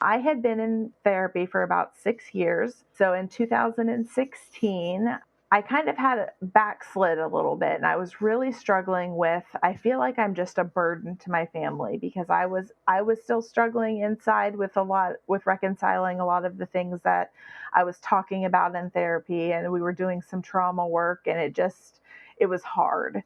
I had been in therapy for about 6 years. So in 2016, I kind of had a backslid a little bit, and I was really struggling with, I feel like I'm just a burden to my family, because I was still struggling inside with reconciling a lot of the things that I was talking about in therapy, and we were doing some trauma work, and it was hard.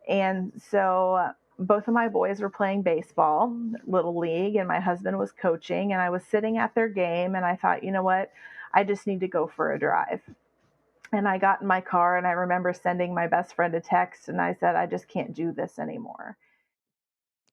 And so both of my boys were playing baseball, little league, and my husband was coaching. And I was sitting at their game, and I thought, you know what? I just need to go for a drive. And I got in my car, and I remember sending my best friend a text, and I said, I just can't do this anymore.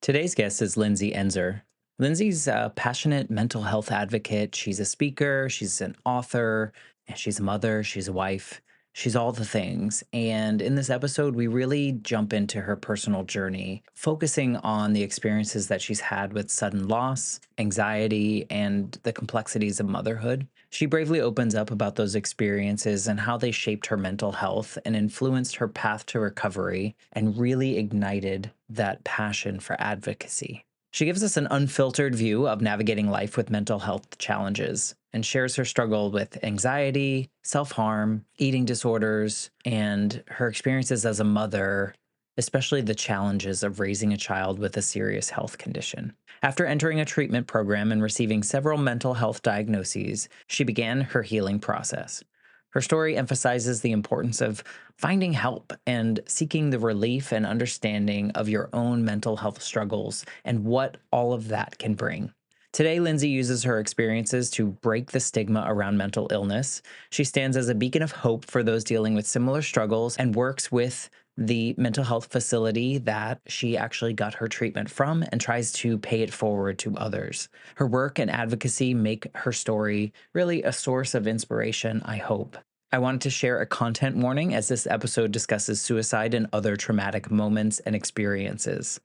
Today's guest is Lindsay Ensor. Lindsay's a passionate mental health advocate. She's a speaker, she's an author, and she's a mother, she's a wife. She's all the things. And in this episode, we really jump into her personal journey, focusing on the experiences that she's had with sudden loss, anxiety, and the complexities of motherhood. She bravely opens up about those experiences and how they shaped her mental health and influenced her path to recovery and really ignited that passion for advocacy. She gives us an unfiltered view of navigating life with mental health challenges and shares her struggle with anxiety, self harm, eating disorders, and her experiences as a mother, especially the challenges of raising a child with a serious health condition. After entering a treatment program and receiving several mental health diagnoses, she began her healing process. Her story emphasizes the importance of finding help and seeking the relief and understanding of your own mental health struggles and what all of that can bring. Today, Lindsay uses her experiences to break the stigma around mental illness. She stands as a beacon of hope for those dealing with similar struggles and works with the mental health facility that she actually got her treatment from and tries to pay it forward to others. Her work and advocacy make her story really a source of inspiration, I hope. I wanted to share a content warning as this episode discusses suicide and other traumatic moments and experiences.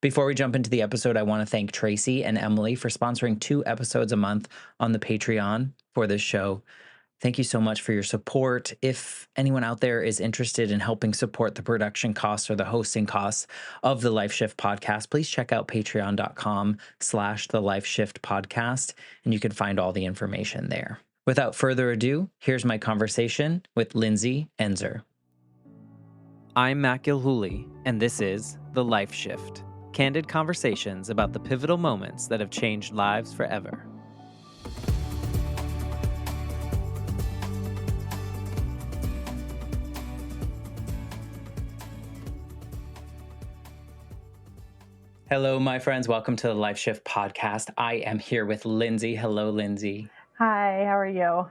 Before we jump into the episode, I want to thank Tracy and Emily for sponsoring 2 episodes a month on the Patreon for this show. Thank you so much for your support. If anyone out there is interested in helping support the production costs or the hosting costs of the Life Shift podcast, please check out patreon.com/the Life Shift podcast, and you can find all the information there. Without further ado, here's my conversation with Lindsay Ensor. I'm Matt Gilhooly, and this is The Life Shift, candid conversations about the pivotal moments that have changed lives forever. Hello, my friends. Welcome to the Life Shift podcast. I am here with Lindsay. Hello, Lindsay. Hi, how are you?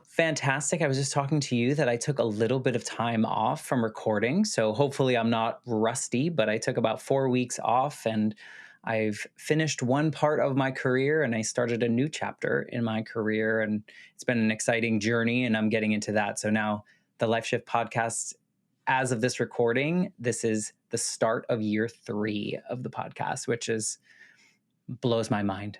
Fantastic. I was just talking to you that I took a little bit of time off from recording. So hopefully I'm not rusty, but I took about 4 weeks off and I've finished one part of my career and I started a new chapter in my career. And it's been an exciting journey and I'm getting into that. So now the Life Shift podcast, as of this recording, this is the start of year 3 of the podcast, which blows my mind.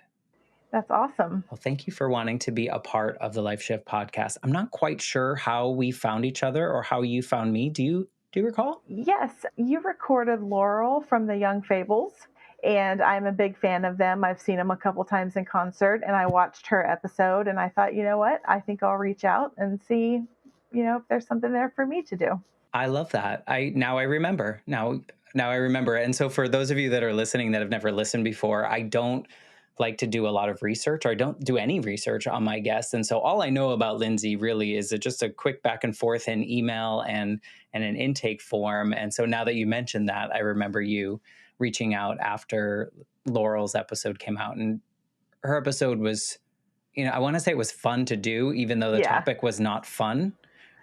That's awesome. Well, thank you for wanting to be a part of the Life Shift podcast. I'm not quite sure how we found each other or how you found me. Do you recall? Yes, you recorded Laurel from the Young Fables, and I'm a big fan of them. I've seen them a couple times in concert, and I watched her episode, and I thought, you know what? I think I'll reach out and see, if there's something there for me to do. I love that. Now I remember. Now I remember. And so for those of you that are listening that have never listened before, I don't like to do a lot of research, or I don't do any research on my guests. And so all I know about Lindsay really is just a quick back and forth in email and an intake form. And so now that you mentioned that, I remember you reaching out after Laurel's episode came out. And her episode was, I want to say it was fun to do, even though the topic was not fun,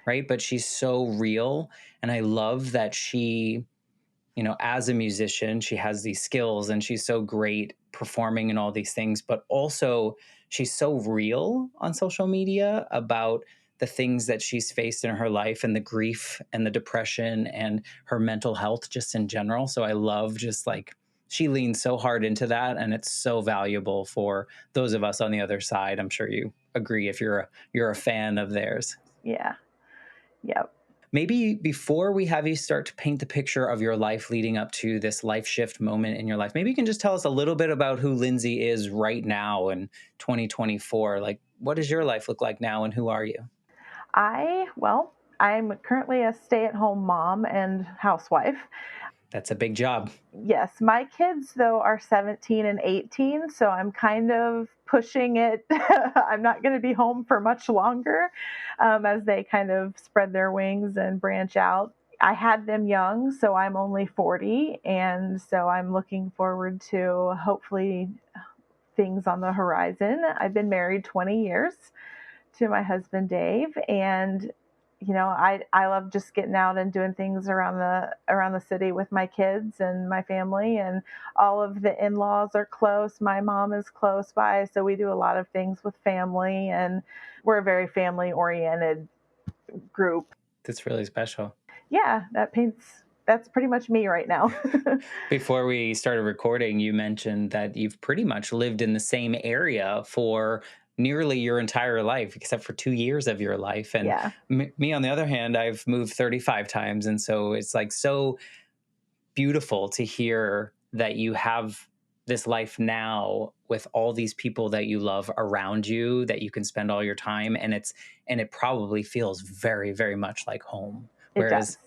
right? But she's so real. And I love that she, as a musician, she has these skills and she's so great performing and all these things, but also she's so real on social media about the things that she's faced in her life and the grief and the depression and her mental health just in general. So I love just she leans so hard into that, and it's so valuable for those of us on the other side. I'm sure you agree if you're a fan of theirs. Yeah. Yep. maybe before we have you start to paint the picture of your life leading up to this life shift moment in your life, maybe you can just tell us a little bit about who Lindsay is right now in 2024. Like, what does your life look like now and who are you? Well, I'm currently a stay at home mom and housewife. That's a big job. Yes, my kids, though, are 17 and 18, so I'm kind of pushing it. I'm not going to be home for much longer as they kind of spread their wings and branch out. I had them young, so I'm only 40, and so I'm looking forward to hopefully things on the horizon. I've been married 20 years to my husband Dave, and I love just getting out and doing things around the city with my kids and my family, and all of the in-laws are close. My mom is close by, so we do a lot of things with family, and we're a very family oriented group. That's really special. Yeah, that's pretty much me right now. Before we started recording, you mentioned that you've pretty much lived in the same area for nearly your entire life, except for 2 years of your life. And Yeah, me, on the other hand, I've moved 35 times. And so it's like so beautiful to hear that you have this life now with all these people that you love around you that you can spend all your time, and it probably feels very, very much like home. it Whereas does.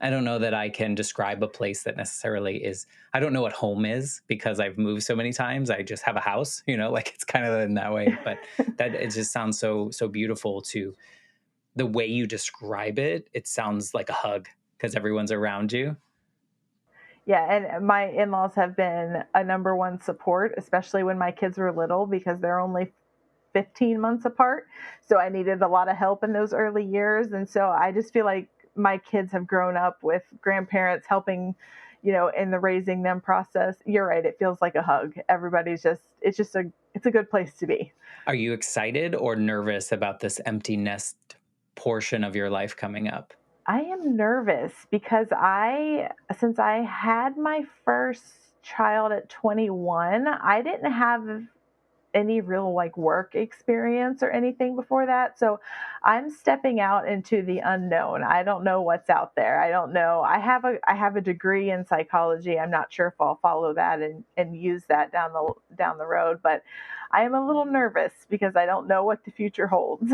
I don't know that I can describe a place that necessarily is. I don't know what home is because I've moved so many times. I just have a house, like it's kind of in that way, but that it just sounds so beautiful to the way you describe it. It sounds like a hug because everyone's around you. Yeah, and my in-laws have been a number one support, especially when my kids were little, because they're only 15 months apart. So I needed a lot of help in those early years. And so I just feel like my kids have grown up with grandparents helping, in the raising them process. You're right. It feels like a hug. It's a good place to be. Are you excited or nervous about this empty nest portion of your life coming up? I am nervous because since I had my first child at 21, I didn't have any real like work experience or anything before that. So I'm stepping out into the unknown. I don't know what's out there. I don't know. I have a degree in psychology. I'm not sure if I'll follow that and use that down the road, but I am a little nervous because I don't know what the future holds.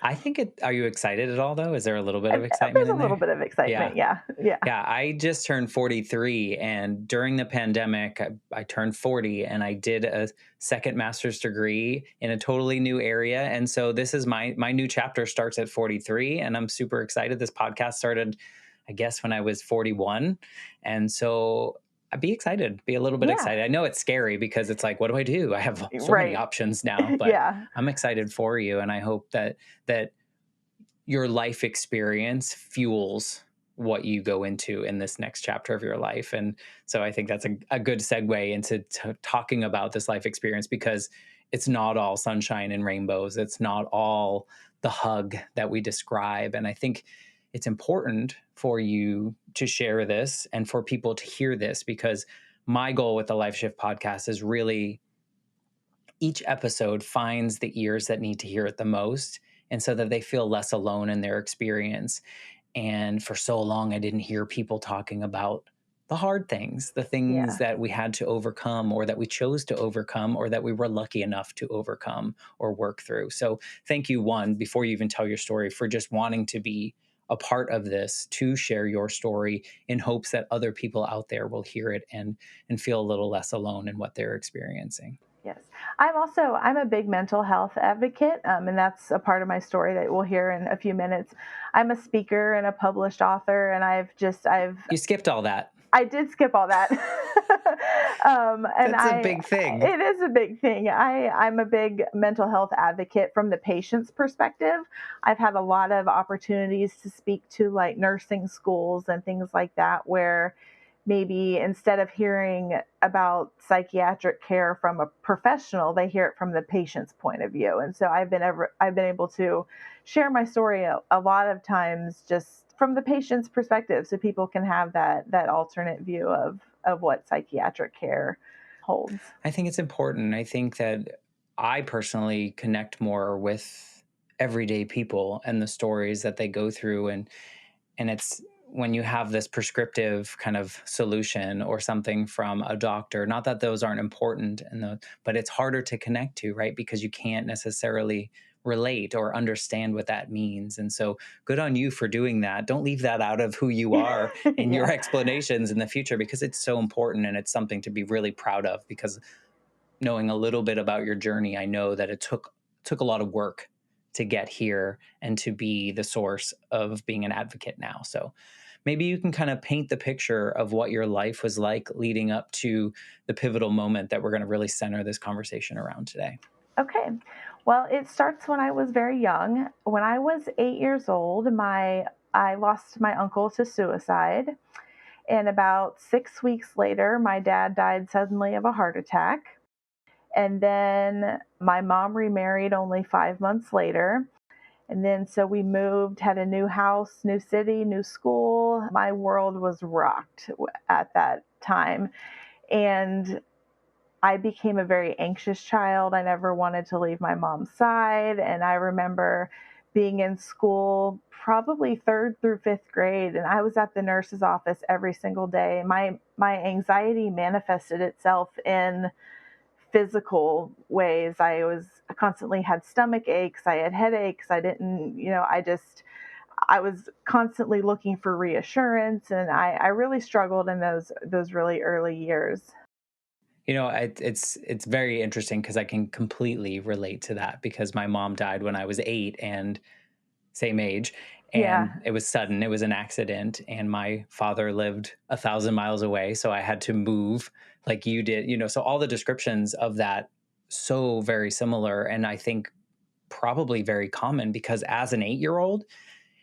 I think are you excited at all though? Is there a little bit of excitement There's a in little there? bit of Yeah. excitement. Yeah. Yeah. Yeah, I just turned 43, and during the pandemic, I turned 40 and I did a second master's degree in a totally new area. And so this is my new chapter starts at 43, and I'm super excited. This podcast started, I guess, when I was 41. And so I'd be excited, be a little bit Yeah. excited. I know it's scary because it's like, what do I do? I have so many Right. options now, but Yeah. I'm excited for you. And I hope that your life experience fuels what you go into in this next chapter of your life. And so I think that's a good segue into talking about this life experience because it's not all sunshine and rainbows. It's not all the hug that we describe. And I think it's important for you to share this and for people to hear this because my goal with the Life Shift podcast is really each episode finds the ears that need to hear it the most and so that they feel less alone in their experience. And for so long, I didn't hear people talking about the hard things, the things Yeah. that we had to overcome or that we chose to overcome or that we were lucky enough to overcome or work through. So thank you, one, before you even tell your story, for just wanting to be a part of this to share your story in hopes that other people out there will hear it and feel a little less alone in what they're experiencing. Yes. I'm a big mental health advocate, and that's a part of my story that we'll hear in a few minutes. I'm a speaker and a published author, and You skipped all that. I did skip all that. That's a big thing. it is a big thing. I'm a big mental health advocate from the patient's perspective. I've had a lot of opportunities to speak to like nursing schools and things like that, where maybe instead of hearing about psychiatric care from a professional, they hear it from the patient's point of view. And so I've been able to share my story a lot of times just from the patient's perspective, so people can have that alternate view of what psychiatric care holds. I think it's important. I think that I personally connect more with everyday people and the stories that they go through. And And it's when you have this prescriptive kind of solution or something from a doctor, not that those aren't important, but it's harder to connect to, right? Because you can't necessarily relate or understand what that means. And so good on you for doing that. Don't leave that out of who you are in your Yeah. explanations in the future, because it's so important and it's something to be really proud of. Because knowing a little bit about your journey, I know that it took a lot of work to get here and to be the source of being an advocate now. So maybe you can kind of paint the picture of what your life was like leading up to the pivotal moment that we're going to really center this conversation around today. Okay. Well, it starts when I was very young. When I was 8 years old, I lost my uncle to suicide. And about 6 weeks later, my dad died suddenly of a heart attack. And then my mom remarried only 5 months later. And then so we moved, had a new house, new city, new school. My world was rocked at that time. And I became a very anxious child. I never wanted to leave my mom's side. And I remember being in school, probably third through fifth grade, and I was at the nurse's office every single day. My anxiety manifested itself in physical ways. I constantly had stomach aches, I had headaches, I didn't, I was constantly looking for reassurance, and I really struggled in those really early years. It's very interesting because I can completely relate to that, because my mom died when I was 8 and same age, Yeah, and it was sudden. It was an accident, and my father lived 1,000 miles away, so I had to move like you did. So all the descriptions of that, so very similar, and I think probably very common, because as an 8-year old,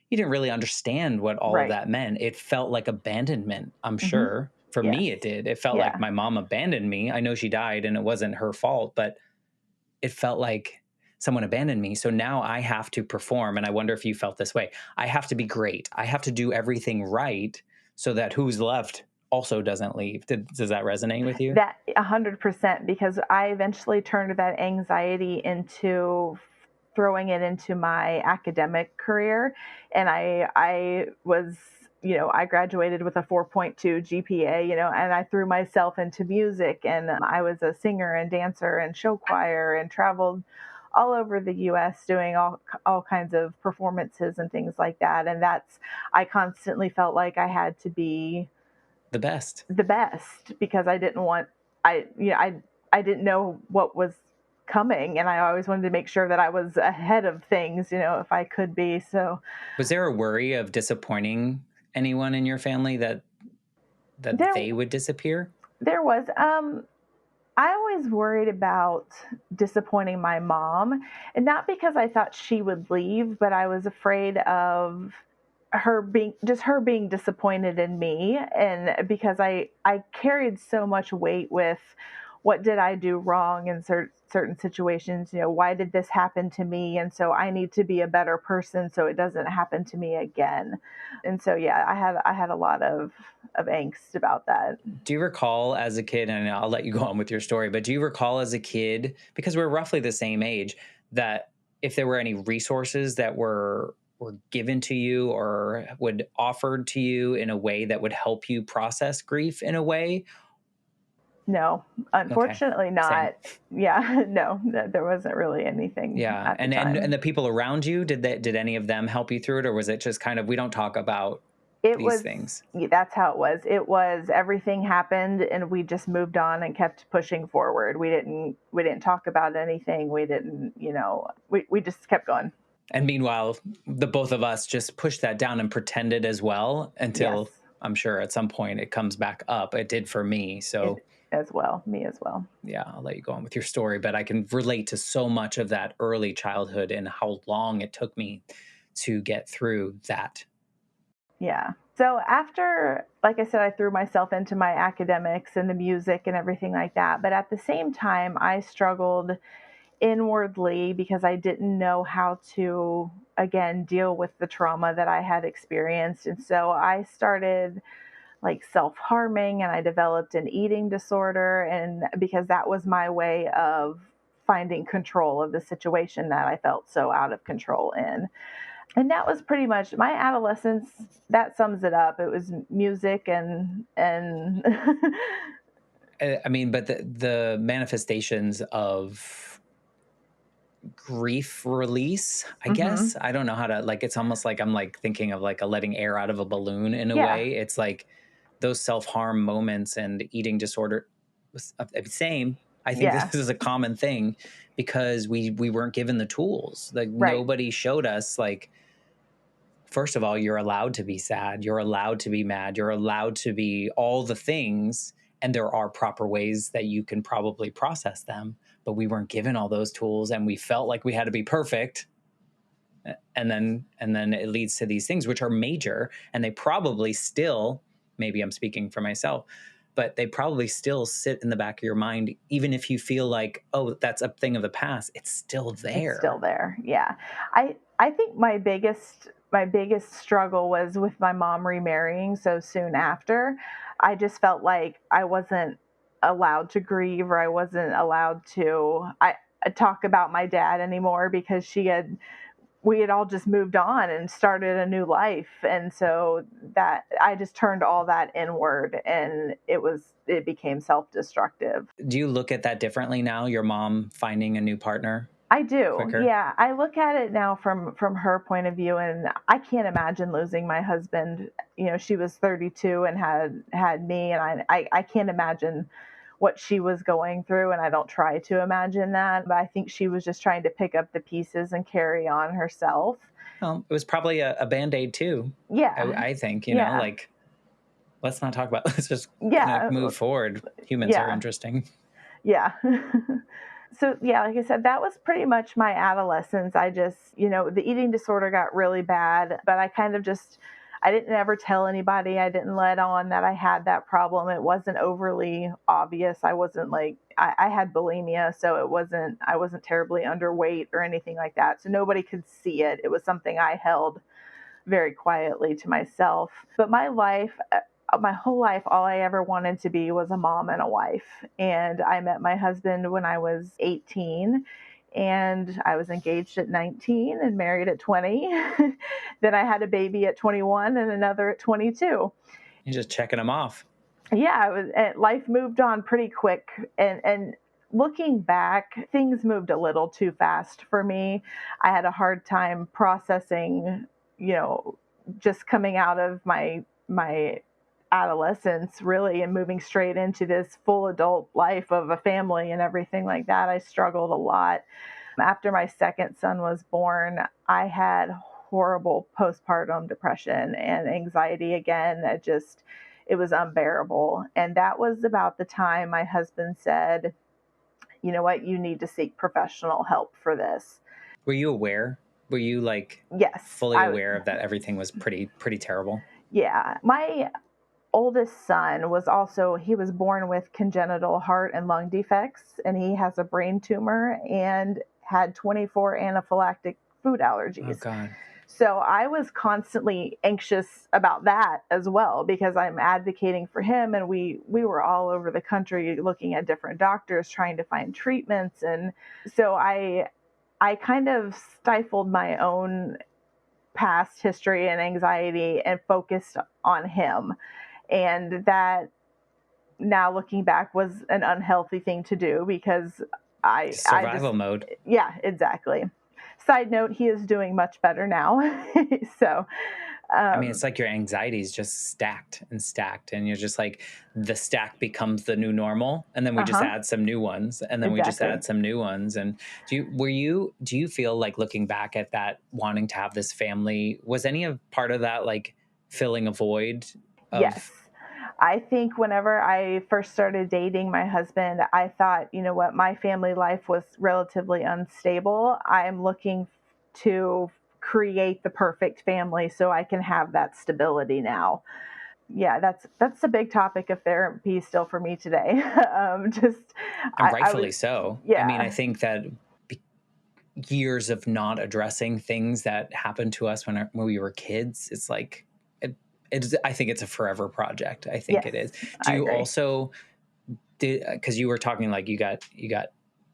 you didn't really understand what all of right. that meant. It felt like abandonment, I'm Hmm. sure. For Yes. me, it did. It felt like Yeah. my mom abandoned me. I know she died and it wasn't her fault, but it felt like someone abandoned me. So now I have to perform. And I wonder if you felt this way. I have to be great. I have to do everything right so that who's left also doesn't leave. Does that resonate with you? That 100%, because I eventually turned that anxiety into throwing it into my academic career. And I was, I graduated with a 4.2 GPA, and I threw myself into music, and I was a singer and dancer and show choir and traveled all over the US doing all kinds of performances and things like that. And I constantly felt like I had to be The best. the best, because I didn't want I you know I didn't know what was coming, and I always wanted to make sure that I was ahead of things, if I could be. So Was there a worry of disappointing anyone in your family that there they would disappear? there was I always worried about disappointing my mom, and not because I thought she would leave, but I was afraid of her being disappointed in me, and because I carried so much weight with what did I do wrong in certain situations, why did this happen to me, and so I need to be a better person so it doesn't happen to me again. And so yeah, I had a lot of angst about that. Do you recall as a kid, and I'll let you go on with your story, but do you recall as a kid, because we're roughly the same age, that if there were any resources that were given to you or would offered to you in a way that would help you process grief in a way? No, Okay. unfortunately Same. not. Yeah. No, there wasn't really anything Yeah. at the And time. the people around you, did any of them help you through it, or was it just kind of we don't talk about It these was things? Yeah, that's how it was. It was everything happened and we just moved on and kept pushing forward. We didn't talk about anything. We didn't, we just kept going. And meanwhile, the both of us just pushed that down and pretended as well Yes. until I'm sure at some point it comes back up. It did for me. So, It as well, me as well. yeah, I'll let you go on with your story, but I can relate to so much of that early childhood and how long it took me to get through that. Yeah. So after, like I said, I threw myself into my academics and the music and everything like that. But at the same time, I struggled inwardly because I didn't know how to, again, deal with the trauma that I had experienced. And so I started like self harming, and I developed an eating disorder. And because that was my way of finding control of the situation that I felt so out of control in. And that was pretty much my adolescence. That sums it up. It was music and I mean, but the manifestations of grief release, I hmm guess. I don't know how to, like, it's almost like I'm like thinking of like a letting air out of a balloon in a yeah, way. It's like those self-harm moments and eating disorder same. I think yeah, this is a common thing because we weren't given the tools. Like right, nobody showed us like, first of all, you're allowed to be sad, you're allowed to be mad, you're allowed to be all the things, and there are proper ways that you can probably process them, but we weren't given all those tools and we felt like we had to be perfect. And then it leads to these things which are major, and they probably still, maybe I'm speaking for myself, but they probably still sit in the back of your mind even if you feel like, oh, that's a thing of the past, it's still it's still there. there. Yeah. I think my biggest struggle was with my mom remarrying so soon after. I just felt like I wasn't allowed to grieve, or I wasn't allowed to talk about my dad anymore, because we had all just moved on and started a new life. And so that I just turned all that inward, and it became self-destructive. Do you look at that differently now, your mom finding a new partner I do. quicker? Yeah. I look at it now from her point of view, and I can't imagine losing my husband. She was 32 and had me, and I can't imagine what she was going through, and I don't try to imagine that, but I think she was just trying to pick up the pieces and carry on herself. Well, it was probably a band-aid too. I, Yeah. I think, Yeah. like, let's not talk about, let's just kind of Yeah. move forward. Humans are Yeah. interesting. Yeah. So, yeah, like I said, that was pretty much my adolescence. I just, the eating disorder got really bad, but I kind of just, I didn't ever tell anybody. I didn't let on that I had that problem. It wasn't overly obvious. I wasn't like, I had bulimia, so I wasn't terribly underweight or anything like that. So nobody could see it. It was something I held very quietly to myself. But my whole life, all I ever wanted to be was a mom and a wife. And I met my husband when I was 18. And I was engaged at 19 and married at 20. Then I had a baby at 21 and another at 22. You're just checking them off. Yeah, life moved on pretty quick. And looking back, things moved a little too fast for me. I had a hard time processing, you know, just coming out of my adolescence, really, and moving straight into this full adult life of a family and everything like that. I struggled a lot. After my second son was born, I had horrible postpartum depression and anxiety again. It was unbearable. And that was about the time my husband said, you know what, you need to seek professional help for this. Were you aware? Were you like Yes, fully aware of that everything was pretty terrible? yeah. My oldest son he was born with congenital heart and lung defects, and he has a brain tumor and had 24 anaphylactic food Oh allergies. God. So I was constantly anxious about that as well, because I'm advocating for him, and we were all over the country looking at different doctors trying to find treatments. And so I kind of stifled my own past history and anxiety and focused on him. And that, now looking back, was an unhealthy thing to do, because I just, Survival mode. yeah, exactly. Side note, he is doing much better now. So, I mean, it's um, like your anxiety is just stacked and stacked, and you're just like, the stack becomes the new normal, and then we just uh-huh, add some new ones, and then we just exactly. add some new ones. And do you feel like, looking back at that, wanting to have this family, was any of part of that like filling a void Yes. of, I think whenever I first started dating my husband, I thought, you know what, my family life was relatively unstable. I'm looking to create the perfect family so I can have that stability now. Yeah, that's a big topic of therapy still for me today. Just and I was rightfully so. I mean, I yeah. think that years of not addressing things that happened to us when we were kids, it's like, I think it's a forever project. I think Yes, it is. Do I you agree. also, because you were talking like you got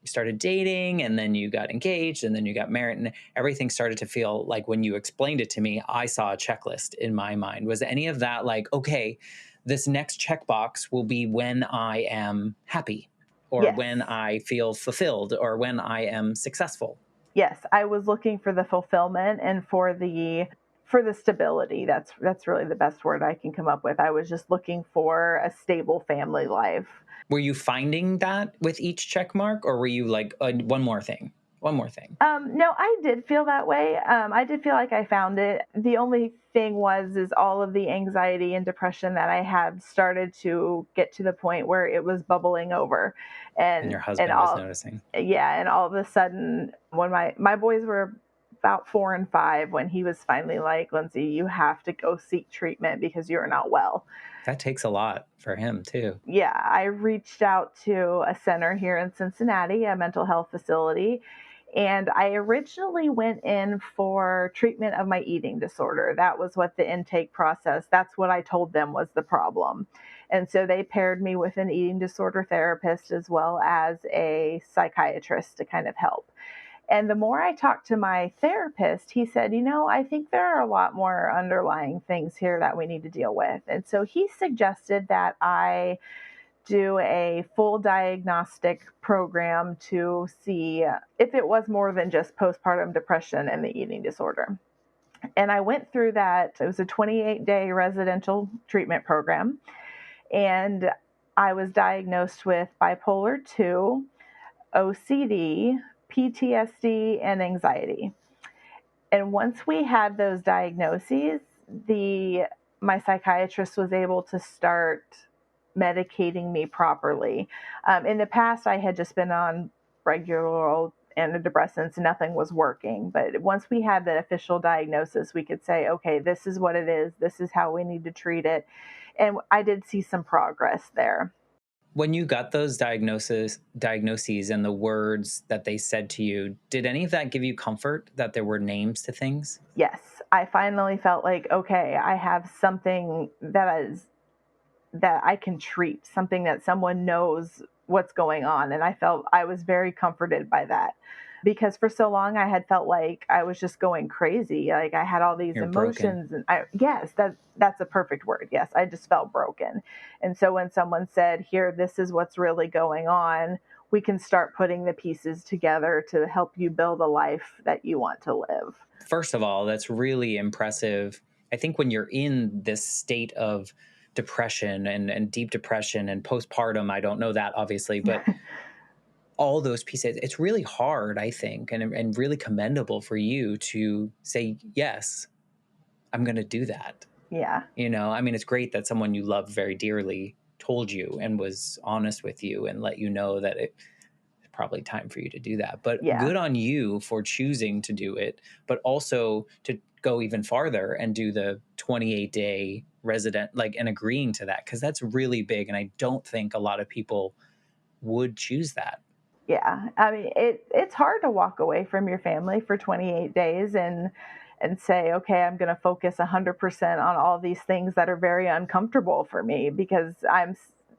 you started dating and then you got engaged and then you got married and everything started to feel like when you explained it to me, I saw a checklist in my mind. Was any of that like, okay, this next checkbox will be when I am happy or Yes. when I feel fulfilled or when I am successful? Yes, I was looking for the fulfillment and for the stability. That's really the best word I can come up with. I was just looking for a stable family life. Were you finding that with each check mark or were you like, one more thing, one more thing? No, I did feel that way. I did feel like I found it. The only thing is all of the anxiety and depression that I had started to get to the point where it was bubbling over, And your and husband was all, noticing. yeah, and all of a sudden, when my boys were about 4 and 5, when he was finally like, Lindsay, you have to go seek treatment because you're not well. That takes a lot for him too. Yeah, I reached out to a center here in Cincinnati, a mental health facility, and I originally went in for treatment of my eating disorder. That was what the intake process, that's what I told them was the problem. And so they paired me with an eating disorder therapist as well as a psychiatrist to kind of help. And the more I talked to my therapist, he said, I think there are a lot more underlying things here that we need to deal with. And so he suggested that I do a full diagnostic program to see if it was more than just postpartum depression and the eating disorder. And I went through that. It was a 28-day residential treatment program. And I was diagnosed with bipolar 2, OCD, PTSD, and anxiety. And once we had those diagnoses, the my psychiatrist was able to start medicating me properly. In the past, I had just been on regular old antidepressants, and nothing was working. But once we had the official diagnosis, we could say, okay, this is what it is. This is how we need to treat it. And I did see some progress there. When you got those diagnoses and the words that they said to you, did any of that give you comfort that there were names to things? Yes, I finally felt like, okay, I have something that I can treat, something that someone knows what's going on. And I felt I was very comforted by that because for so long I had felt like I was just going crazy. Like I had all these You're broken. emotions and yes, that's a perfect word. Yes, I just felt broken. And so when someone said, "Here, this is what's really going on, we can start putting the pieces together to help you build a life that you want to live." First of all, that's really impressive. I think when you're in this state of depression and deep depression and postpartum, I don't know that obviously, but all those pieces, it's really hard, I think, and really commendable for you to say, yes, I'm going to do that. Yeah. I mean, it's great that someone you love very dearly told you and was honest with you and let you know that it's probably time for you to do that. But Yeah. good on you for choosing to do it, but also to go even farther and do the 28-day resident, like, and agreeing to that, because that's really big. And I don't think a lot of people would choose that. Yeah, I mean, it's hard to walk away from your family for 28 days and say, okay, I'm going to focus 100% on all these things that are very uncomfortable for me because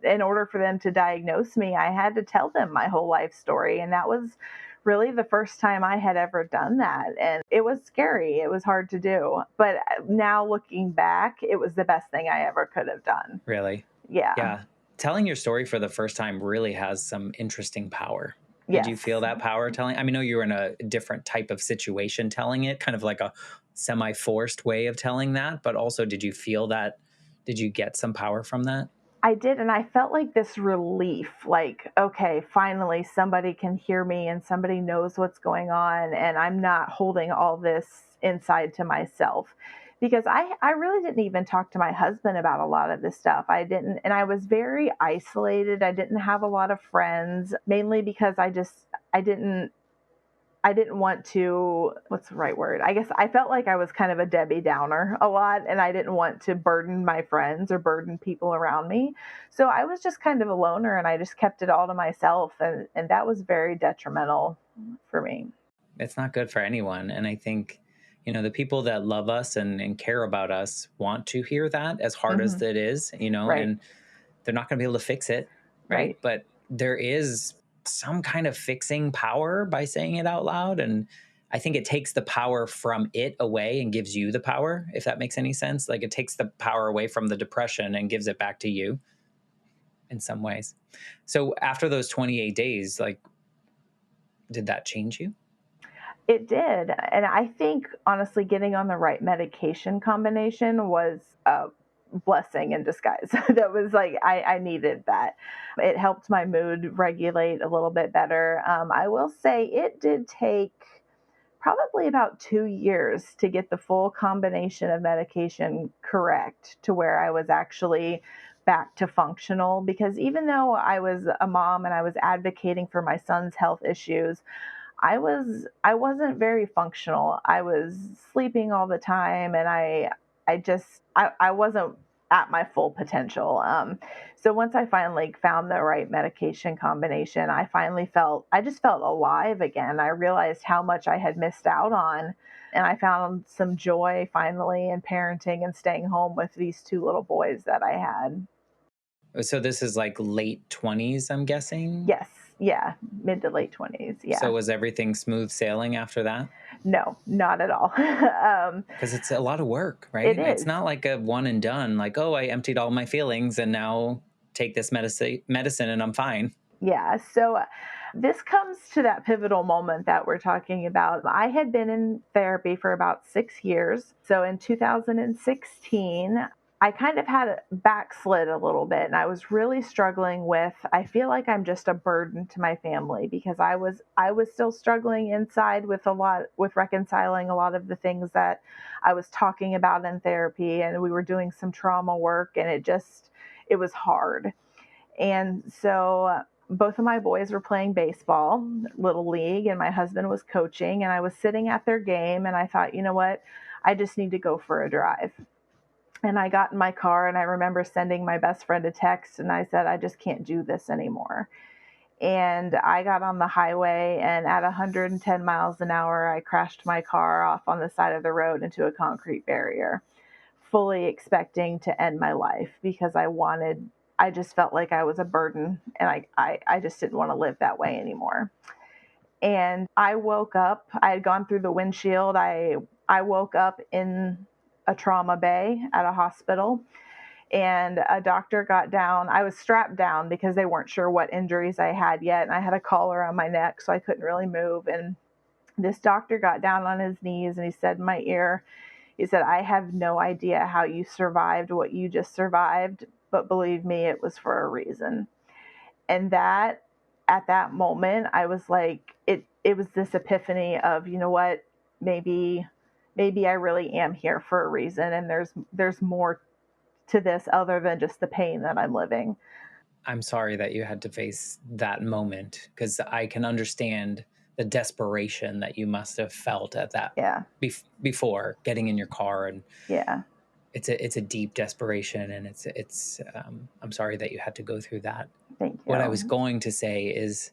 in order for them to diagnose me, I had to tell them my whole life story, and that was really the first time I had ever done that, and it was scary. It was hard to do, but now looking back, it was the best thing I ever could have done. Really. Yeah. Yeah. Telling your story for the first time really has some interesting power. Did you feel Yes. that power telling? I mean, I know you were in a different type of situation telling it, kind of like a semi forced way of telling that. But also, did you feel that? Did you get some power from that? I did, and I felt like this relief, like, okay, finally somebody can hear me and somebody knows what's going on, and I'm not holding all this inside to myself. Because I really didn't even talk to my husband about a lot of this stuff. I didn't, and I was very isolated. I didn't have a lot of friends, mainly because I didn't want to, what's the right word? I guess I felt like I was kind of a Debbie Downer a lot, and I didn't want to burden my friends or burden people around me. So I was just kind of a loner, and I just kept it all to myself. And that was very detrimental for me. It's not good for anyone. And I think, the people that love us and care about us want to hear that, as hard as Hmm. it is, Right, and they're not going to be able to fix it. Right. right. But there is some kind of fixing power by saying it out loud. And I think it takes the power from it away and gives you the power, if that makes any sense. Like it takes the power away from the depression and gives it back to you in some ways. So after those 28 days, like, did that change you? It did. And I think honestly, getting on the right medication combination was a blessing in disguise. That was like, I needed that. It helped my mood regulate a little bit better. I will say it did take probably about 2 years to get the full combination of medication correct to where I was actually back to functional. Because even though I was a mom and I was advocating for my son's health issues, I wasn't very functional. I was sleeping all the time, and I wasn't at my full potential. So once I finally found the right medication combination, I just felt alive again. I realized how much I had missed out on, and I found some joy finally in parenting and staying home with these two little boys that I had. So this is like late 20s, I'm guessing. Yes, yeah, mid to late 20s. So Yeah, was everything smooth sailing after that? no, not at all. Because it's a lot of work, It right? It's is. not like a one and done, like, oh, I emptied all my feelings and now take this medicine and I'm fine. Yeah. So this comes to that pivotal moment that we're talking about. I had been in therapy for about 6 years. So in 2016, I kind of had a backslid a little bit, and I was really struggling with, I feel like I'm just a burden to my family, because I was still struggling inside with reconciling a lot of the things that I was talking about in therapy, and we were doing some trauma work, and it was hard. And so both of my boys were playing baseball, little league, and my husband was coaching. And I was sitting at their game, and I thought, you know what? I just need to go for a drive. And I got in my car, and I remember sending my best friend a text, and I said, I just can't do this anymore. And I got on the highway, and at 110 miles an hour, I crashed my car off on the side of the road into a concrete barrier, fully expecting to end my life because I just felt like I was a burden, and I just didn't want to live that way anymore. And I woke up, I had gone through the windshield. I woke up in a trauma bay at a hospital, and a doctor got down. I was strapped down because they weren't sure what injuries I had yet. And I had a collar on my neck, so I couldn't really move. And this doctor got down on his knees and he said in my ear, he said, I have no idea how you survived what you just survived, but believe me, it was for a reason. And that, at that moment, I was like, it was this epiphany of, you know what, maybe I really am here for a reason, and there's more to this other than just the pain that I'm living. I'm sorry that you had to face that moment because I can understand the desperation that you must have felt at that Yeah. before getting in your car. And Yeah. it's a deep desperation, and I'm sorry that you had to go through that. Thank What I was you. going to say is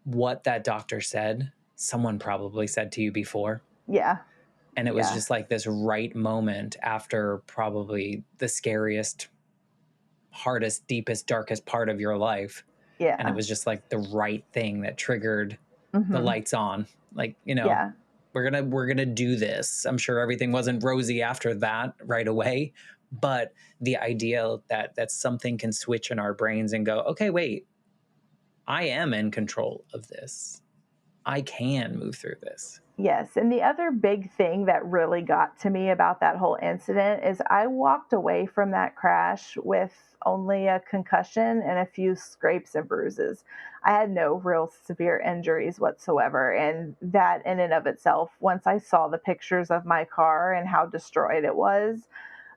what that doctor said, someone probably said to you before. Yeah. And it was Yeah. just like this right moment after probably the scariest, hardest, deepest, darkest part of your life. And it Yeah. was just like the right thing that triggered the Mhm. lights on. Like, Yeah. we're gonna do this. I'm sure everything wasn't rosy after that right away, but the idea that something can switch in our brains and go, okay, wait, I am in control of this. I can move through this. Yes, and the other big thing that really got to me about that whole incident is I walked away from that crash with only a concussion and a few scrapes and bruises. I had no real severe injuries whatsoever, and that in and of itself, once I saw the pictures of my car and how destroyed it was,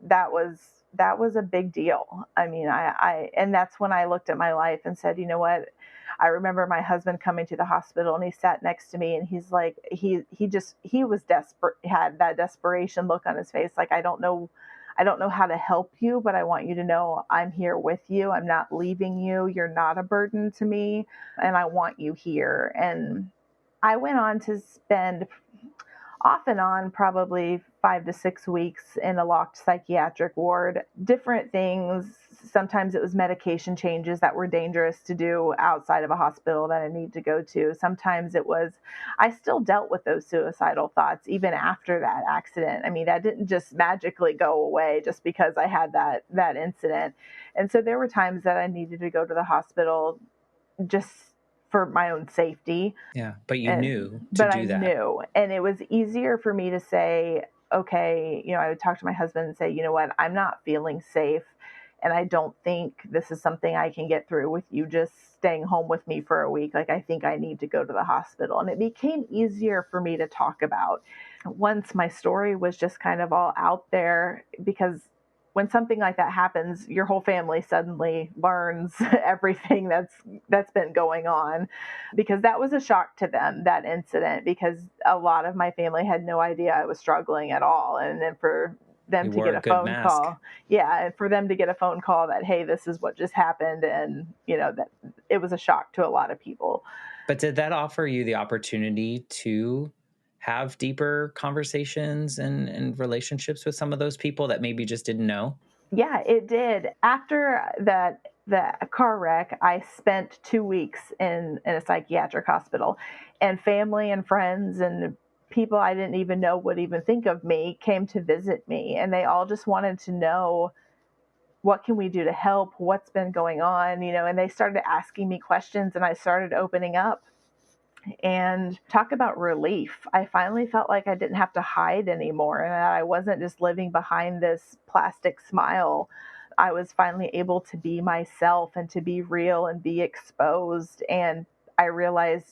that was a big deal. I mean, I and that's when I looked at my life and said, you know what? I remember my husband coming to the hospital, and he sat next to me, and he's like, he was desperate, had that desperation look on his face, like, I don't know how to help you, but I want you to know I'm here with you. I'm not leaving you. You're not a burden to me, and I want you here. And I went on to spend off and on probably 5 to 6 weeks in a locked psychiatric ward. Different things Sometimes it was medication changes that were dangerous to do outside of a hospital that I need to go to. Sometimes it was, I still dealt with those suicidal thoughts even after that accident. I mean, that didn't just magically go away just because I had that incident. And so there were times that I needed to go to the hospital just for my own safety. Yeah. But you And knew to but I do that. knew, and it was easier for me to say, okay, I would talk to my husband and say, you know what, I'm not feeling safe, and I don't think this is something I can get through with you just staying home with me for a week. Like, I think I need to go to the hospital. And it became easier for me to talk about once my story was just kind of all out there, because when something like that happens, your whole family suddenly learns everything that's been going on, because that was a shock to them, that incident, because a lot of my family had no idea I was struggling at all. And then for them You to wore get a a good phone mask. call, yeah, and for them to get a phone call that, hey, this is what just happened, and that it was a shock to a lot of people. But did that offer you the opportunity to have deeper conversations and relationships with some of those people that maybe just didn't know? Yeah, it did. After the car wreck, I spent 2 weeks in a psychiatric hospital, and family and friends and people I didn't even know would even think of me came to visit me, and they all just wanted to know, what can we do to help? What's been going on? And they started asking me questions, and I started opening up. And talk about relief. I finally felt like I didn't have to hide anymore, and that I wasn't just living behind this plastic smile. I was finally able to be myself and to be real and be exposed. And I realized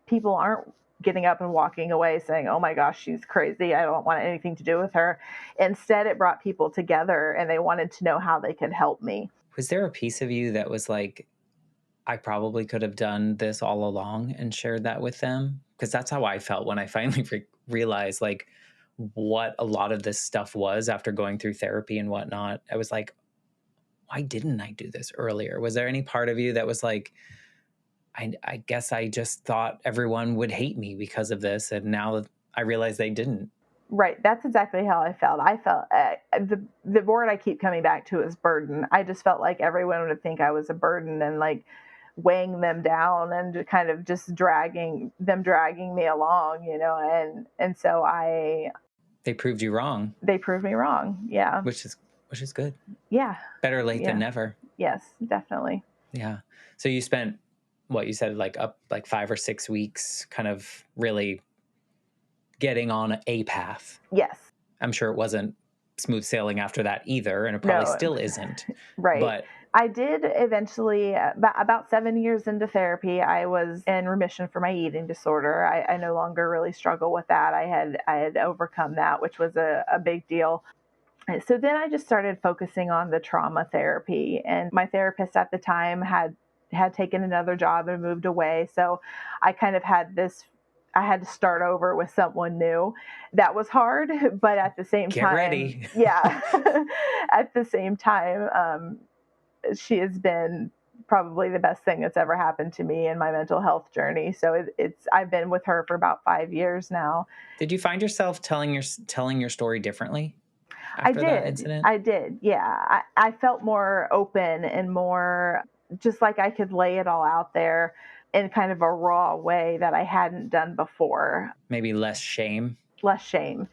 people aren't getting up and walking away saying, oh my gosh, she's crazy, I don't want anything to do with her. Instead, it brought people together, and they wanted to know how they could help me. Was there a piece of you that was like, I probably could have done this all along and shared that with them? Because that's how I felt when I finally realized like what a lot of this stuff was after going through therapy and whatnot. I was like, why didn't I do this earlier? Was there any part of you that was like, I guess I just thought everyone would hate me because of this, and now I realize they didn't. Right. That's exactly how I felt. I felt the word I keep coming back to is burden. I just felt like everyone would think I was a burden, and like weighing them down, and kind of just dragging me along, and so They proved you wrong, they proved me wrong. Yeah. which is good. Yeah. Better late than Yeah. never. Yes, definitely. Yeah. So you spent what you said like up like 5 or 6 weeks, kind of really getting on a path. Yes. I'm sure it wasn't smooth sailing after that either, and it probably No. still isn't. Right. But I did eventually, about 7 years into therapy, I was in remission for my eating disorder. I no longer really struggle with that. I had overcome that, which was a big deal. So then I just started focusing on the trauma therapy, and my therapist at the time had taken another job and moved away. So I kind of I had to start over with someone new. That was hard, but at the same get time, ready. yeah, at the same time, she has been probably the best thing that's ever happened to me in my mental health journey. So I've been with her for about 5 years now. Did you find yourself telling your story differently I after that did. incident? I did. Yeah. I felt more open and more just like I could lay it all out there in kind of a raw way that I hadn't done before. Maybe less shame. Less shame.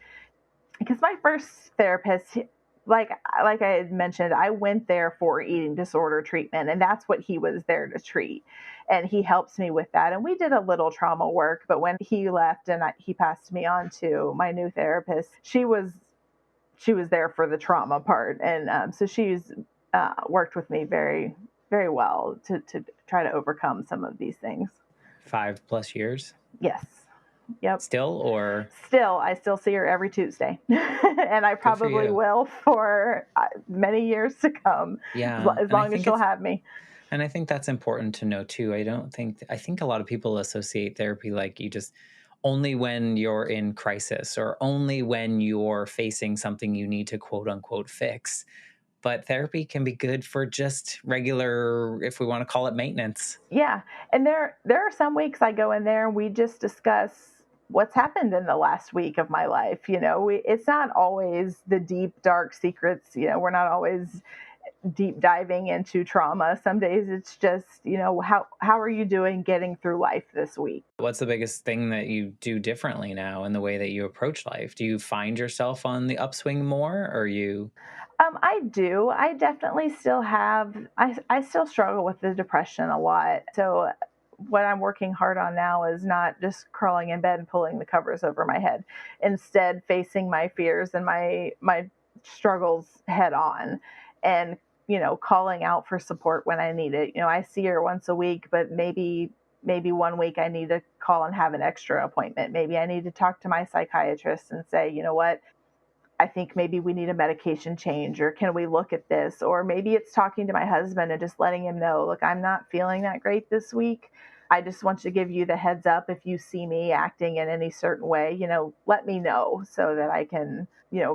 Because my first therapist, like I had mentioned, I went there for eating disorder treatment, and that's what he was there to treat. And he helps me with that. And we did a little trauma work, but when he left and he passed me on to my new therapist, she was there for the trauma part, and so she's worked with me very, very well to try to overcome some of these things. 5+ years Yes. Yep. still, or I still see her every Tuesday, and I good for probably you. will for many years to come, Yeah. as long as she'll have me. And I think that's important to know too. I think a lot of people associate therapy like you just only when you're in crisis or only when you're facing something you need to quote unquote fix. But therapy can be good for just regular, if we want to call it maintenance. Yeah, and there are some weeks I go in there and we just discuss what's happened in the last week of my life. It's not always the deep dark secrets. We're not always deep diving into trauma. Some days it's just, how are you doing getting through life this week? What's the biggest thing that you do differently now in the way that you approach life? Do you find yourself on the upswing more, or you? I do. I definitely still have, I still struggle with the depression a lot. So, what I'm working hard on now is not just crawling in bed and pulling the covers over my head, instead, facing my fears and my struggles head on and, calling out for support when I need it. I see her once a week, but maybe one week I need to call and have an extra appointment. Maybe I need to talk to my psychiatrist and say, you know what, I think maybe we need a medication change, or can we look at this? Or maybe it's talking to my husband and just letting him know, look, I'm not feeling that great this week. I just want to give you the heads up. If you see me acting in any certain way, let me know so that I can,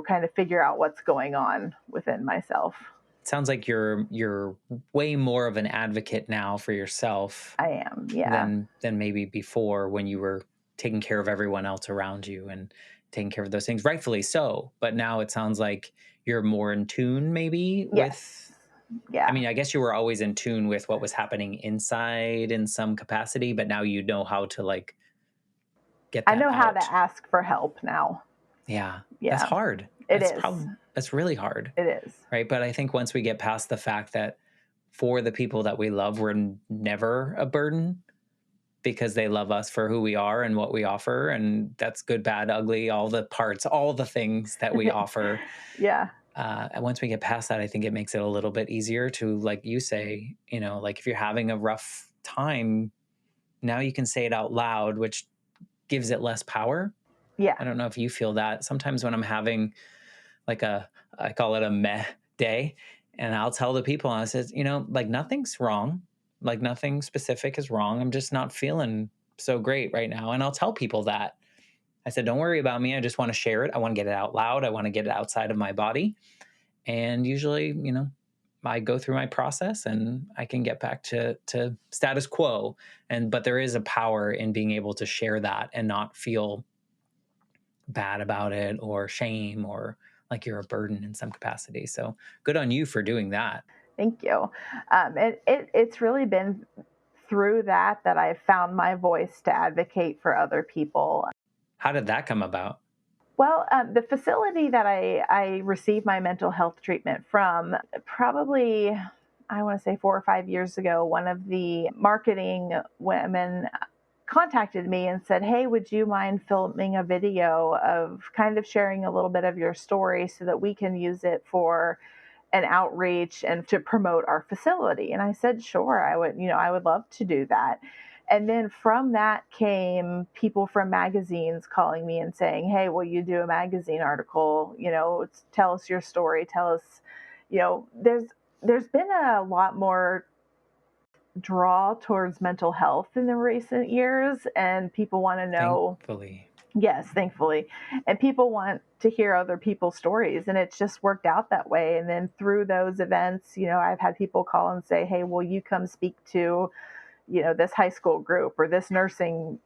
kind of figure out what's going on within myself. It sounds like you're way more of an advocate now for yourself I am. Yeah. than maybe before, when you were taking care of everyone else around you and taking care of those things, rightfully so. But now it sounds like you're more in tune, maybe, with. Yes. I Yeah. mean, I guess you were always in tune with what was happening inside in some capacity, but now you know how to like get I that know how to out. ask for help now. Yeah, that's Yeah. hard. It is. That's really hard, It is. right? But I think once we get past the fact that for the people that we love, we're never a burden, because they love us for who we are and what we offer, and that's good, bad, ugly, all the parts, all the things that we offer. Yeah. And once we get past that, I think it makes it a little bit easier to, like you say, like if you're having a rough time, now you can say it out loud, which gives it less power. Yeah. I don't know if you feel that. Sometimes when I'm having like I call it a meh day, and I'll tell the people, I said, like nothing's wrong. Like nothing specific is wrong. I'm just not feeling so great right now. And I'll tell people that. I said, don't worry about me. I just want to share it. I want to get it out loud. I want to get it outside of my body. And usually, I go through my process and I can get back to status quo. But there is a power in being able to share that and not feel bad about it or shame or like you're a burden in some capacity. So good on you for doing that. Thank you. It's really been through that I've found my voice to advocate for other people. How did that come about? Well, the facility that I received my mental health treatment from, probably, I want to say 4 or 5 years ago, one of the marketing women contacted me and said, hey, would you mind filming a video of kind of sharing a little bit of your story so that we can use it for an outreach and to promote our facility? And I said, sure, I would love to do that. And then from that came people from magazines calling me and saying, hey, will you do a magazine article? Tell us your story. Tell us, there's been a lot more draw towards mental health in the recent years, and people want to know. Thankfully. Yes, thankfully. And people want to hear other people's stories, and it's just worked out that way. And then through those events, I've had people call and say, hey, will you come speak to, this high school group or this nursing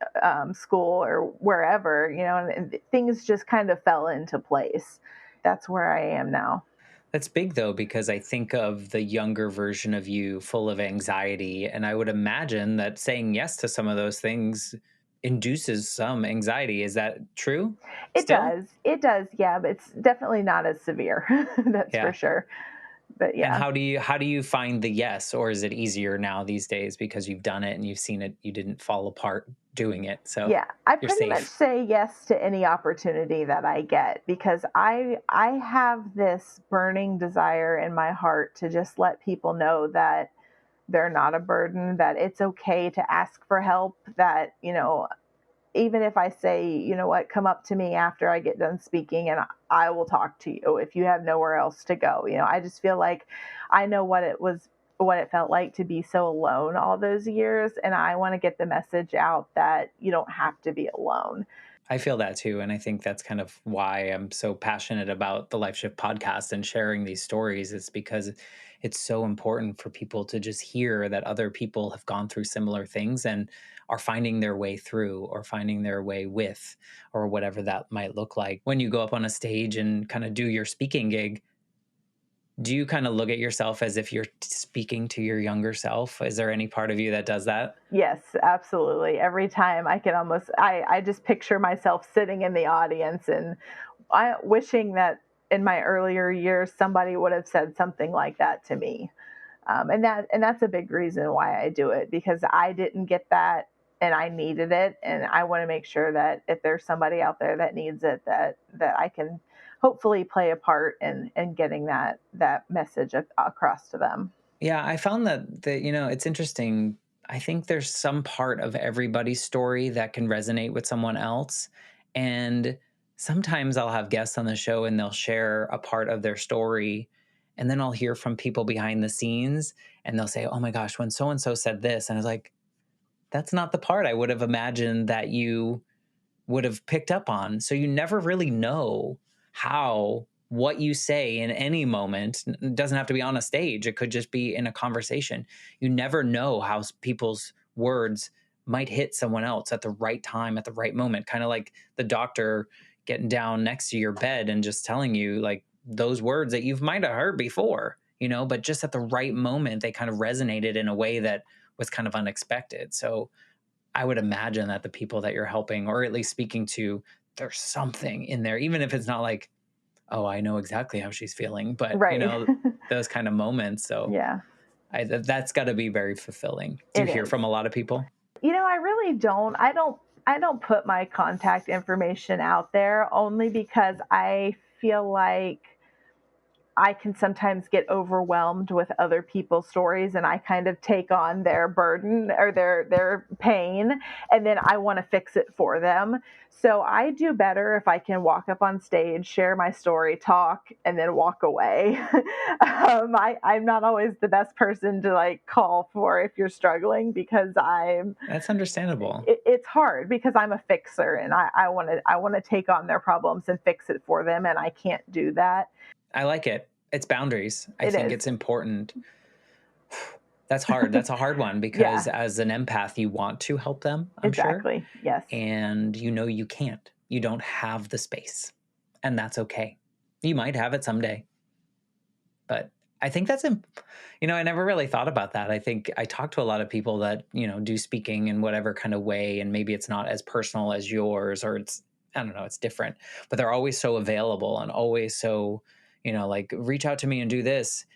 school or wherever, and things just kind of fell into place. That's where I am now. That's big though, because I think of the younger version of you full of anxiety. And I would imagine that saying yes to some of those things induces some anxiety. Is that true It still? does. It does. Yeah, but it's definitely not as severe. That's for Yeah. sure. But And yeah. how do you find the yes, or is it easier now these days because you've done it and you've seen it, you didn't fall apart doing it. So Yeah, I you're pretty much safe. say yes to any opportunity that I get, because I have this burning desire in my heart to just let people know that they're not a burden, that it's okay to ask for help, that, even if I say, you know what, come up to me after I get done speaking and I will talk to you if you have nowhere else to go. I just feel like I know what it felt like to be so alone all those years. And I want to get the message out that you don't have to be alone. I feel that too. And I think that's kind of why I'm so passionate about the Life Shift podcast and sharing these stories. It's because it's so important for people to just hear that other people have gone through similar things and are finding their way through, or finding their way with, or whatever that might look like. When you go up on a stage and kind of do your speaking gig, Do you kind of look at yourself as if you're speaking to your younger self? Is there any part of you that does that? Yes, absolutely. Every time I can almost, I just picture myself sitting in the audience and I wishing that in my earlier years somebody would have said something like that to me. And that's a big reason why I do it, because I didn't get that and I needed it, and I want to make sure that if there's somebody out there that needs it, that I can hopefully play a part in getting that message across to them. Yeah, I found that it's interesting. I think there's some part of everybody's story that can resonate with someone else. And sometimes I'll have guests on the show and they'll share a part of their story. And then I'll hear from people behind the scenes and they'll say, "Oh my gosh, when so and so said this." And I was like, that's not the part I would have imagined that you would have picked up on. So you never really know how what you say in any moment, it doesn't have to be on a stage, it could just be in a conversation. You never know how people's words might hit someone else at the right time, at the right moment. Kind of like the doctor getting down next to your bed and just telling you like those words that you might have heard before, but just at the right moment, they kind of resonated in a way that was kind of unexpected. So I would imagine that the people that you're helping or at least speaking to, there's something in there, even if it's not like, oh, I know exactly how she's feeling, but Right. those kind of moments. So Yeah, that's got to be very fulfilling. Do you it hear is. from a lot of people? I really don't. I don't put my contact information out there only because I feel like I can sometimes get overwhelmed with other people's stories and I kind of take on their burden or their pain, and then I want to fix it for them. So I do better if I can walk up on stage, share my story, talk, and then walk away. I'm not always the best person to like call for if you're struggling because That's understandable. it's hard because I'm a fixer and I want to take on their problems and fix it for them, and I can't do that. I like it. It's boundaries. I It think is. it's important. That's hard. That's a hard one because Yeah, as an empath, you want to help them, I'm sure. exactly. Yes. And you can't. You don't have the space. And that's okay. You might have it someday. But I think I never really thought about that. I think I talk to a lot of people that, do speaking in whatever kind of way. And maybe it's not as personal as yours or I don't know, it's different. But they're always so available and always so, like reach out to me and do this.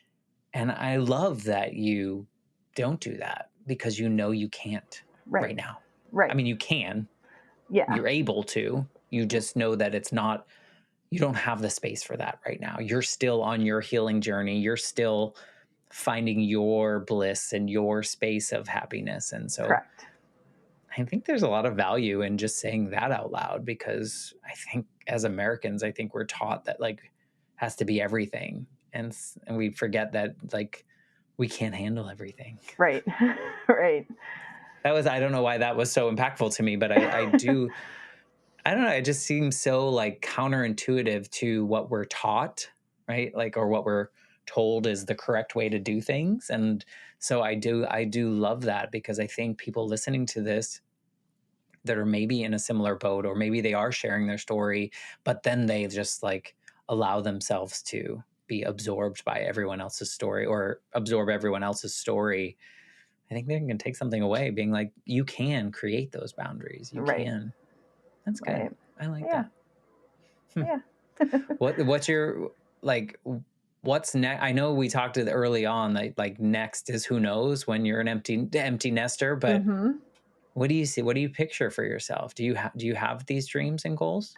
And I love that you don't do that because you can't right Right. now. I Right. mean, you can, Yeah. you're able to. You just know that it's not you don't have the space for that right now. You're still on your healing journey. You're still finding your bliss and your space of happiness. And so Correct. I think there's a lot of value in just saying that out loud because I think as Americans, I think we're taught that like has to be everything. And we forget that like we can't handle everything. Right. Right. I don't know why that was so impactful to me, but I don't know. It just seems so like counterintuitive to what we're taught, right? Like, or what we're told is the correct way to do things. And so I do love that because I think people listening to this that are maybe in a similar boat, or maybe they are sharing their story, but then they just like allow themselves to be absorbed by everyone else's story or absorb everyone else's story. I think they can take something away being like, you can create those boundaries. You Right. can. That's good. Right. I like Yeah. that. Yeah. What's your like what's next? I know we talked early on like next is who knows when you're an empty nester, but Hmm. what do you see? What do you picture for yourself? Do you have these dreams and goals?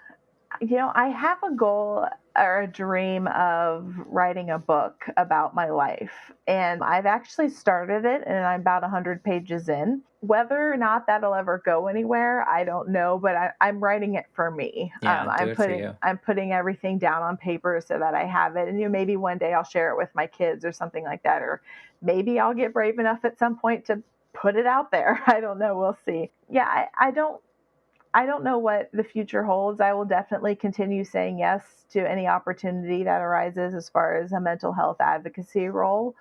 I have a goal or a dream of writing a book about my life. And I've actually started it and I'm about 100 pages in. Whether or not that'll ever go anywhere, I don't know, but I'm writing it for me. Yeah, do I'm it for putting you. I'm putting everything down on paper so that I have it. And maybe one day I'll share it with my kids or something like that. Or maybe I'll get brave enough at some point to put it out there. I don't know. We'll see. Yeah, I don't know what the future holds. I will definitely continue saying yes to any opportunity that arises as far as a mental health advocacy role.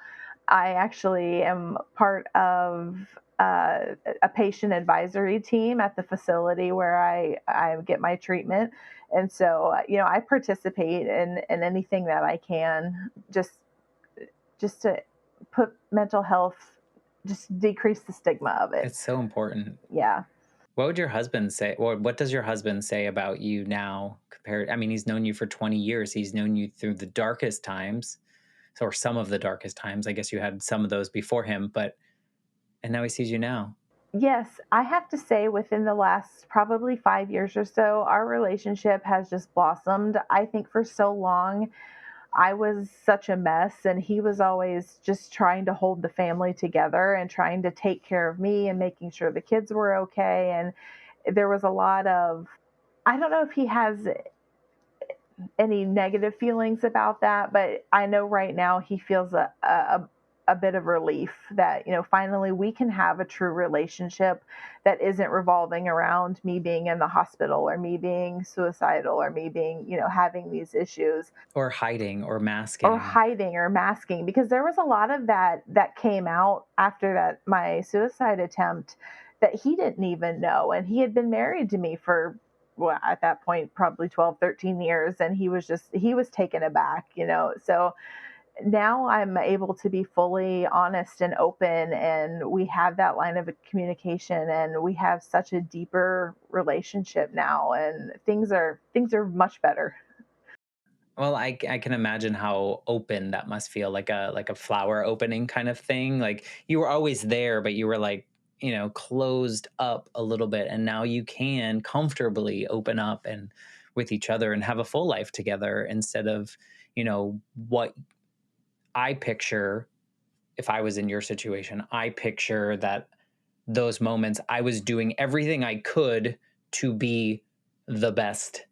I actually am part of a patient advisory team at the facility where I get my treatment. And so, I participate in anything that I can, just just to put mental health, just decrease the stigma of it. It's so important. Yeah. What would your husband say, or what does your husband say about you now compared? I mean, he's known you for 20 years. He's known you through the darkest times, or some of the darkest times. I guess you had some of those before him, and now he sees you now. Yes, I have to say within the last probably 5 years or so, our relationship has just blossomed. I think for so long, I was such a mess, and he was always just trying to hold the family together and trying to take care of me and making sure the kids were okay. And there was a lot of, I don't know if he has any negative feelings about that, but I know right now he feels a bit of relief that, finally we can have a true relationship that isn't revolving around me being in the hospital or me being suicidal or me being, having these issues Or hiding or or masking. hiding or masking, because there was a lot of that came out after that my suicide attempt that he didn't even know, and he had been married to me for, well, at that point probably 12, 13 years, and he was taken aback, so now I'm able to be fully honest and open, and we have that line of communication, and we have such a deeper relationship now, and things are much better. Well, I can imagine how open that must feel, like a flower opening kind of thing. Like you were always there, but you were like, closed up a little bit, and now you can comfortably open up and with each other and have a full life together instead of, what I picture if I was in your situation. I picture that those moments I was doing everything I could to be the best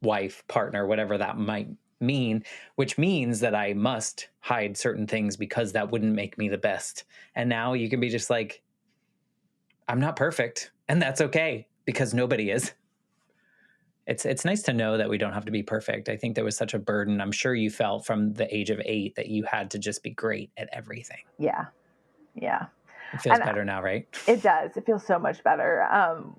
wife, partner, whatever that might mean, which means that I must hide certain things because that wouldn't make me the best. And now you can be just like, I'm not perfect, and that's okay because nobody is. It's nice to know that we don't have to be perfect. I think there was such a burden I'm sure you felt from the age of 8 that you had to just be great at everything. Yeah. Yeah. It feels And better now, right? it does. It feels so much better.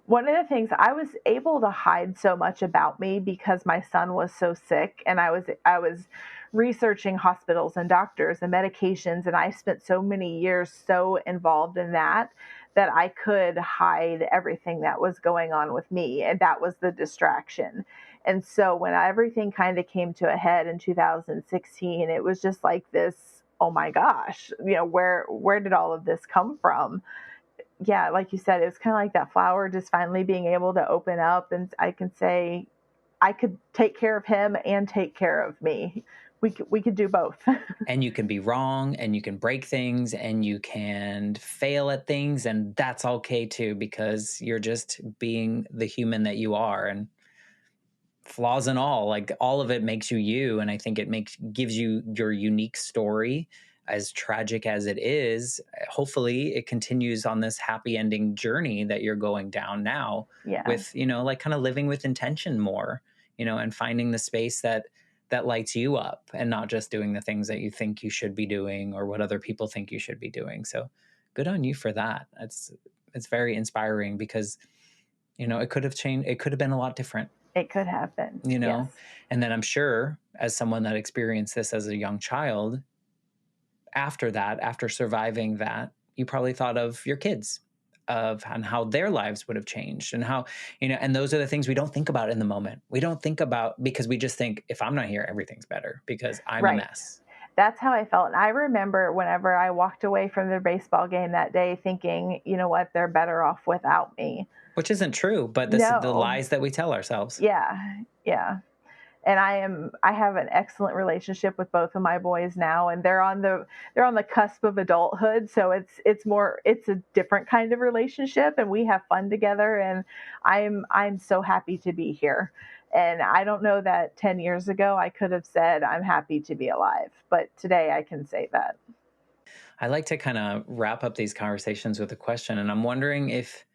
One of the things, I was able to hide so much about me because my son was so sick, and I was researching hospitals and doctors and medications, and I spent so many years so involved in that that I could hide everything that was going on with me, and that was the distraction. And so when everything kind of came to a head in 2016, it was just like this, oh my gosh, where did all of this come from? Yeah, like you said, it was kind of like that flower just finally being able to open up, and I can say I could take care of him and take care of me. We could do both. And you can be wrong and you can break things and you can fail at things, and that's okay too because you're just being the human that you are. And flaws and all, like all of it makes you you, and I think it gives you your unique story. As tragic as it is, hopefully it continues on this happy ending journey that you're going down now, Yeah, with like kind of living with intention more, and finding the space that lights you up, and not just doing the things that you think you should be doing or what other people think you should be doing. So good on you for that. It's very inspiring because it could have changed, it could have been a lot different, it could happen. you Yes. know? And then I'm sure, as someone that experienced this as a young child, after that, after surviving that, you probably thought of your kids, of and how their lives would have changed, and how, and those are the things we don't think about in the moment. We don't think about because we just think if I'm not here, everything's better because I'm a Right. mess. That's how I felt. And I remember whenever I walked away from the baseball game that day thinking, you know what, they're better off without me. Which isn't true, but this is the No. lies that we tell ourselves. Yeah. Yeah. And I have an excellent relationship with both of my boys now, and they're on the cusp of adulthood, so it's a different kind of relationship, and we have fun together, and I'm so happy to be here. And I don't know that 10 years ago I could have said I'm happy to be alive, but today I can say that. I like to kind of wrap up these conversations with a question, and I'm wondering if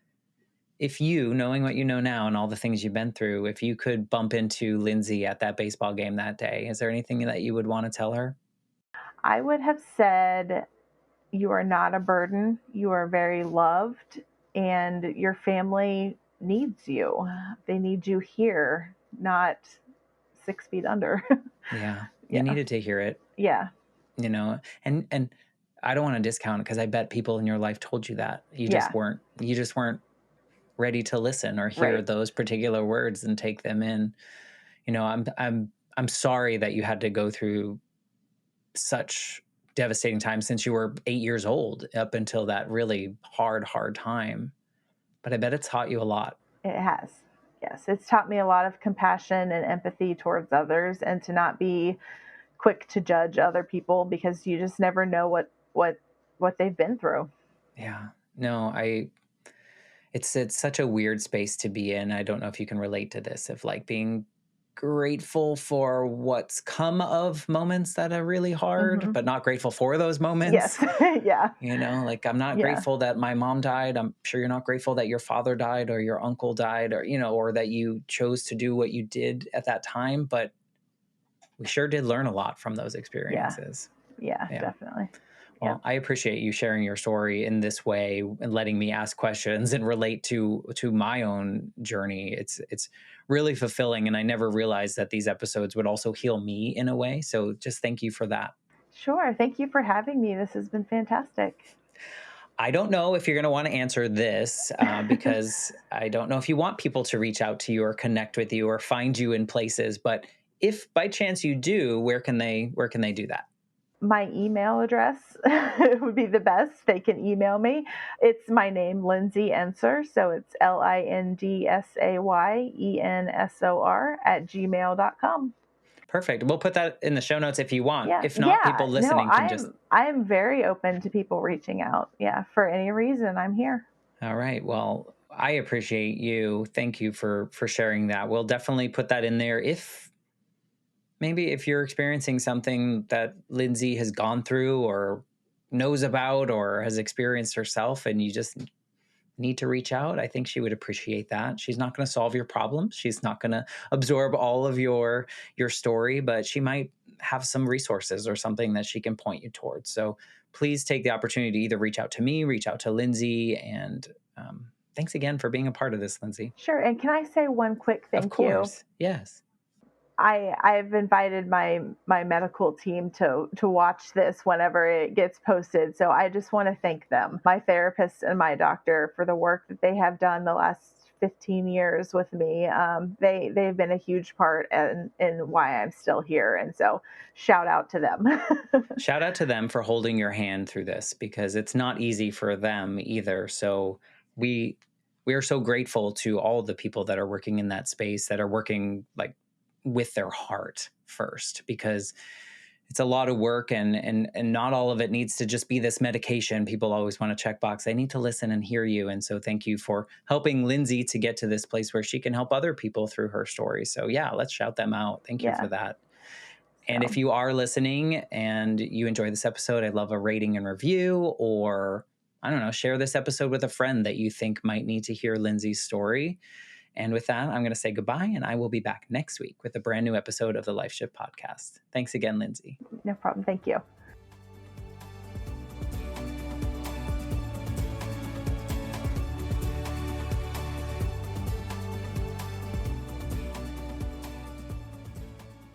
you, knowing what you know now and all the things you've been through, if you could bump into Lindsay at that baseball game that day, is there anything that you would want to tell her? I would have said you are not a burden. You are very loved, and your family needs you. They need you here, not 6 feet under. Yeah, you Yeah. needed to hear it. Yeah. And I don't want to discount it because I bet people in your life told you that. Yeah, You just weren't ready to listen or hear right. those particular words and take them in. I'm sorry that you had to go through such devastating time since you were 8 years old up until that really hard time. But I bet it's taught you a lot. It has. Yes, it's taught me a lot of compassion and empathy towards others, and to not be quick to judge other people because you just never know what they've been through. Yeah. No, it's such a weird space to be in. I don't know if you can relate to this, of like being grateful for what's come of moments that are really hard, Hmm. but not grateful for those Yes. moments. Yeah. Like I'm not Yeah. grateful that my mom died. I'm sure you're not grateful that your father died or your uncle died, or that you chose to do what you did at that time. But we sure did learn a lot from those Yeah. experiences. Yeah, Yeah. definitely. Well, Yep. I appreciate you sharing your story in this way and letting me ask questions and relate to my own journey. It's really fulfilling, and I never realized that these episodes would also heal me in a way. So just thank you for that. Sure. Thank you for having me. This has been fantastic. I don't know if you're going to want to answer this because I don't know if you want people to reach out to you or connect with you or find you in places. But if by chance you do, where can they do that? My email address would be the best. They can email me. It's my name, Lindsay Ensor. So it's LINDSAYENSOR at gmail.com. Perfect. We'll put that in the show notes if you want. Yeah. If not, Yeah. people No, listening can just. I'm very open to people reaching out. Yeah. For any reason, I'm here. All right. Well, I appreciate you. Thank you for sharing that. We'll definitely put that in there. If you're experiencing something that Lindsay has gone through or knows about or has experienced herself and you just need to reach out, I think she would appreciate that. She's not going to solve your problems. She's not going to absorb all of your story, but she might have some resources or something that she can point you towards. So please take the opportunity to either reach out to me, reach out to Lindsay, and thanks again for being a part of this, Lindsay. Sure. And can I say one quick Of thank you? course. Yes. I've invited my medical team to watch this whenever it gets posted. So I just want to thank them, my therapist and my doctor, for the work that they have done the last 15 years with me. They've been a huge part in why I'm still here, and so shout out to them. Shout out to them for holding your hand through this because it's not easy for them either. So we we are so grateful to all the people that are working in that space, that are working like with their heart first, because it's a lot of work, and not all of it needs to just be this medication. People always want to check box. They need to listen and hear you. And so thank you for helping Lindsay to get to this place where she can help other people through her story. So yeah, let's shout them out. Thank you for Yeah. that. And if So you are listening and you enjoy this episode, I'd love a rating and review, or I don't know, share this episode with a friend that you think might need to hear Lindsay's story. And with that, I'm going to say goodbye, and I will be back next week with a brand new episode of the Life Shift podcast. Thanks again, Lindsay. no problem. Thank you.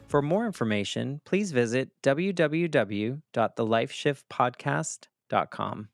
For more information, please visit www.thelifeshiftpodcast.com.